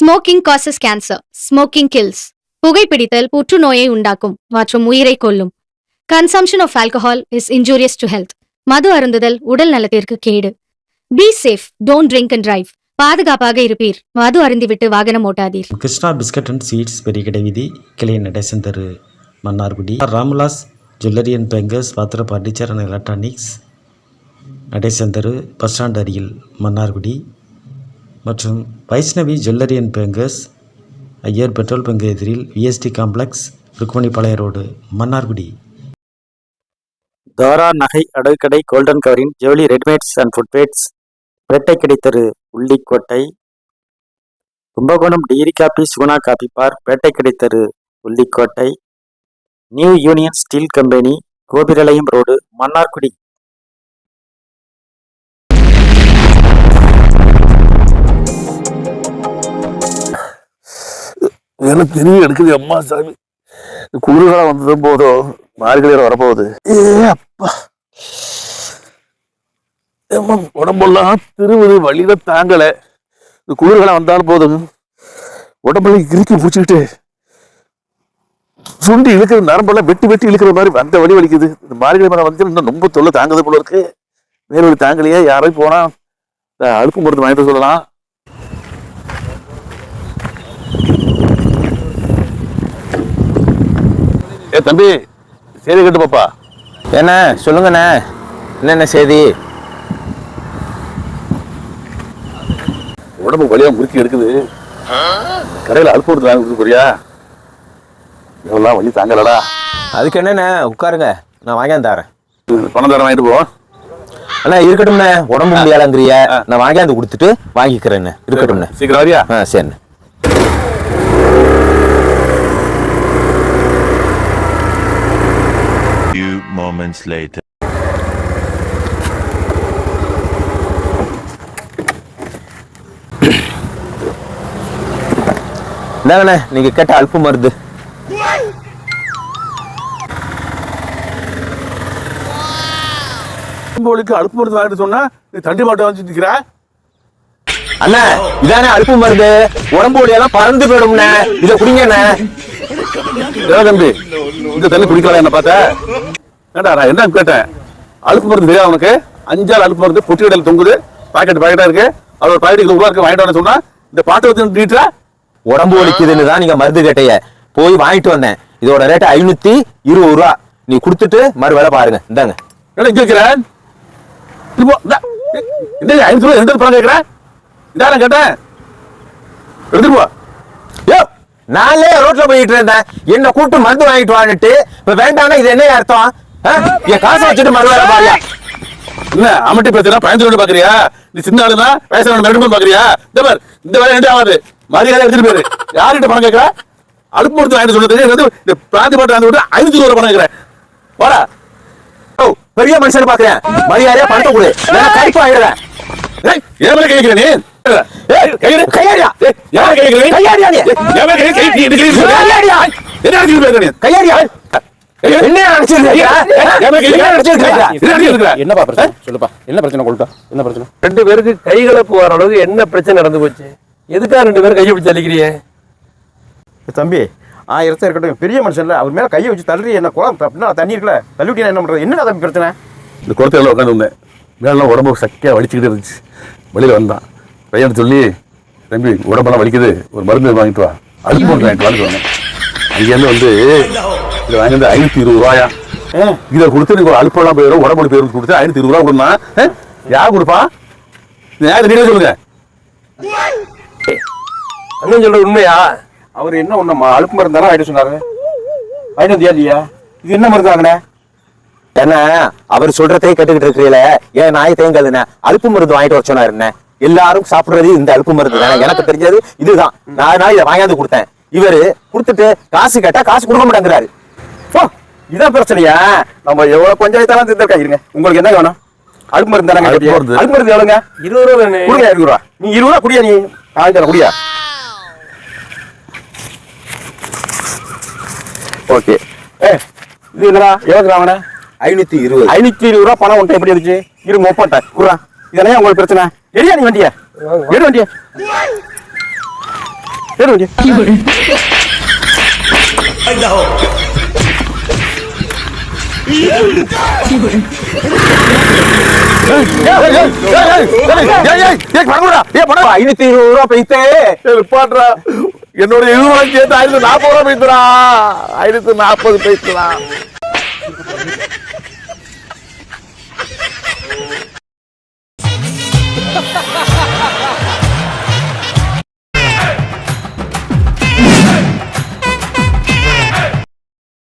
Smoking causes cancer. Smoking kills. புகைப்பிடித்தல் புற்றுநோயை உண்டாக்கும் மற்றும் உயிரை கொல்லும். Consumption of alcohol is injurious to health. மது அருந்துதல் உடல் நலத்திற்கு கேடு. Be safe, don't drink and drive. பாதுகாப்பாக இருப்பீர். மது அருந்திவிட்டு வாகனம் ஓட்டாதீர். கிருஷ்ணா பிஸ்கட் அண்ட் ஸ்வீட்ஸ், பெரிய கடை வீதி, கிளை நடேசன் தெரு, Mannargudi. Ramvilas jewellery and bankers, பாத்திர பர்னிச்சர் அண்ட் எலக்ட்ரானிக்ஸ், நடேசன் தெரு, பஸ் ஸ்டாண்ட் அருகில், மன்னார்குடி. மற்றும் Vaishnavi jewellery and bankers, Iyer petrol bunk எதிரில், VST complex, Rukmanipalaya road, Mannargudi. Thara நகை அடகுக்கடை, கோல்டன் கவரிங், ஜவுளி, ரெடிமேட்ஸ் அண்ட் ஃபுட்வேர்ஸ், பேட்டைக்கடை தெரு, Ullikottai. Kumbakonam degree coffee, Suguna coffee bar, பேட்டைக்கடை தெரு, Ullikottai. New union steel company, கோபிரலயம் ரோடு, மன்னார்குடி. எனக்கு தெரிய எடுக்குது அம்மா சாமி. குளிர்காலம் வந்ததும் போதும், மார்கழியில வரப்போகுது. அப்பா உடம்பெல்லாம் திருவுது, வழியில தாங்கல. இந்த குளிர்காலம் வந்தாலும் போதும், உடம்பெல்லாம் இறுக்கி பிடிச்சிக்கிட்டு சுண்டி இழுக்கிற, நரம்பெல்லாம் வெட்டி வெட்டி இழுக்கிற மாதிரி அந்த வழி வலிக்குது. இந்த மார்கழி மரம் வந்து இன்னும் ரொம்ப தொல்லை தாங்குது போல இருக்கு. மேல் வழி தாங்கலையே. யாரையும் போனா அழுப்பு மருந்து வாங்கிட்டு சொல்லலாம். தம்பி, செய்தி கேட்டு பாப்பா. என்ன சொல்லுங்கண்ணே, என்னென்ன செய்தி? உடம்பு வழியா முறுக்கி எடுக்குது. கடையில் அழுப்பு மருந்து வாங்கி கொடுக்க போறியா? இதெல்லாம் வழி தாங்கலடா. அதுக்கு என்னண்ணே, உட்காருங்க, நான் வாங்கியாந்து தரேன். பணம் தர வாங்கிட்டு போ. அண்ணா இருக்கட்டும்ண்ணே, உடம்பு முடியாதுங்கிறிய, நான் வாங்கியாந்து கொடுத்துட்டு வாங்கிக்கிறேன்னு. இருக்கட்டும்ண்ணே. சீக்கிரம் வரியா? சரிண்ணே. Moments later. இந்தாங்கண்ணே, நீங்க கேட்ட அல்ப மருந்து. அழுப்பு மருந்து வாங்கிட்டு சொன்னா நீ தண்டி மாட்டை வாங்கிட்டு இருக்கிற. அண்ணா இதானே அல்ப மருந்து, உடம்பு ஒளியெல்லாம் பறந்து போயிடும்ண்ணே, இதை குடிங்கண்ணே. தம்பி, இந்த தண்ணி குடிக்கலாம். என்ன பார்த்த? ஏண்டா நான் என்ன கேட்டேன்? அழுப்பு மருந்து தெரியாது உனக்கு? 5 அழுப்பு மருந்து பொட்டி கடையில் தொங்குது, பாக்கெட்டா இருக்கு. அது ஒரு பாக்கெட் ரூபா இருக்கு, வாங்கிட்டு வர சொன்னா இந்த பாட்டு வந்து நீட்டா உடம்பு ஒலிக்குதுன்னு தான் நீங்க மருந்து கேட்டைய. போய் வாங்கிட்டு வந்தேன். இதோட ரேட் 520 ரூபா. நீ கொடுத்துட்டு மறு வேலை பாருங்க. இந்தாங்க. இங்க இருக்கிறேன். 500 ரூபா பணம் கேட்கிறேன். இதான் கேட்டேன், எடுத்துட்டு போ. நானே ரோட்ல போயிட்டு இருந்தேன், என்ன கூட்டு மருந்து வாங்கிட்டு வாங்கிட்டு இப்ப வேண்டாம்னா இது என்ன அர்த்தம்? என் காசை வச்சுட்டு மறு வேலை பாருங்க. என்ன அமட்டி பேசுறா? 15 ரூபா பாக்குறியா? நீ சின்ன ஆளுனா வயசான மிரண்டு பாக்குறியா? இந்த வேலை என்ன ஆகாது. மரியாதை எடுத்துட்டு போயிரு. யார்கிட்ட பணம் கேட்கற? அழுப்பு மருந்து வாங்கிட்டு சொல்றது இந்த பிராந்தி பாட்டு வாங்கி விட்டு 500 ரூபா பணம் கேட்கிறேன். வாடா. பெரிய மனுஷன் பாக்குறேன், மரியாதையா பணத்தை கொடு, நான் கடிப்பு ஆயிடுறேன். ஏன் மேல கேட்கிற நீ? கையாடியா என்னப்பா பிரச்சனை? சொல்லுப்பா, என்ன பிரச்சனை? கொள்ளுட்டா, என்ன பிரச்சனை? 2 பேருக்கு கைகலப்பு வர அளவுக்கு என்ன பிரச்சனை நடந்து போச்சு? எதுக்காக 2 பேரும் கையை பிடிச்சி அழிக்கிறிய? தம்பி, 1000 இருக்கட்டும், பெரிய மனுஷன்ல, அவர் மேல கையை வச்சு தள்ளி என்ன குளம் அப்படின்னா தண்ணி இருக்கல தள்ளி விட்டீங்கன்னா என்ன பண்றது? என்ன தம்பி பிரச்சனை? இந்த குளத்துல உட்காந்து வந்தேன். மேலாம் உடம்பு சக்கையா வலிச்சுக்கிட்டு இருந்துச்சு. வெளியில வந்தான் பையன் சொல்லி, தம்பி உடம்பெல்லாம் வலிக்குது, ஒரு மருந்து வாங்கிட்டு வா, அழுப்பு மருந்து வாங்கிட்டு வான்னு சொன்னேன். அங்கேருந்து வந்து இதை வாங்கி வந்து 520 ரூபாயா. இதை கொடுத்து நீங்க ஒரு அழுப்பெல்லாம் போயிடும், உடம்பு போயிடும் கொடுத்து 520 ரூபா கொடுனா யார் கொடுப்பா? நீங்களே சொல்லுங்க. அண்ணன் சொல்ற உண்மையா? அவர் என்ன ஒண்ணுமா அழுப்பு மருந்து தானே வாங்கிட்டு சொன்னாரு, வாங்கிட்டு வந்தியா இல்லையா? இது என்ன மருந்து வாங்கினே? என்ன அவர் சொல்றதே கேட்டுக்கிட்டு இருக்கிறீங்களே, ஏன் நாய் தேங்கதுண்ணே, அலுப்பு மருந்து வாங்கிட்டு வர சொன்னாருண்ணே. எல்லாரும் சாப்பிடுறது இந்த அலுப்பு மருந்து தானே, எனக்கு தெரிஞ்சது இதுதான். நான் இதை வாங்கியாந்து கொடுத்தேன். இவரு கொடுத்துட்டு காசு கேட்டா காசு கொடுக்க மாட்டேங்கிறாரு. இதான் பிரச்சனையா? நம்ம எவ்வளவு பஞ்சாயத்தாலும் தீர்த்திருக்கா. இருங்க, உங்களுக்கு என்ன வேணும்? அலுப்பு மருந்து தானே? அலுப்பு மருந்து எவ்வளவுங்க? 20 ரூபா வேணும். கொடுங்க, 20 ரூபா. நீ 20 ரூபா குடியா? நீ ஆயிரம் குடியா? ஓகே. இது என்னடா? எவ்வளவு வாங்கின? 520. 520 ரூபா பணம் உன்ட்ட எப்படி இருந்துச்சு? இரு மொப்பட்ட குறா. இதெல்லாம் உங்களுக்கு பிரச்சனை? எரியா நீ வண்டிய? எடு வண்டிய. ஏறு வண்டியை. ₹520 பைத்தே பாடுறா என்னோட இதுவரை சேர்த்து 1040 பைத்துடா 1040 பைத்துடா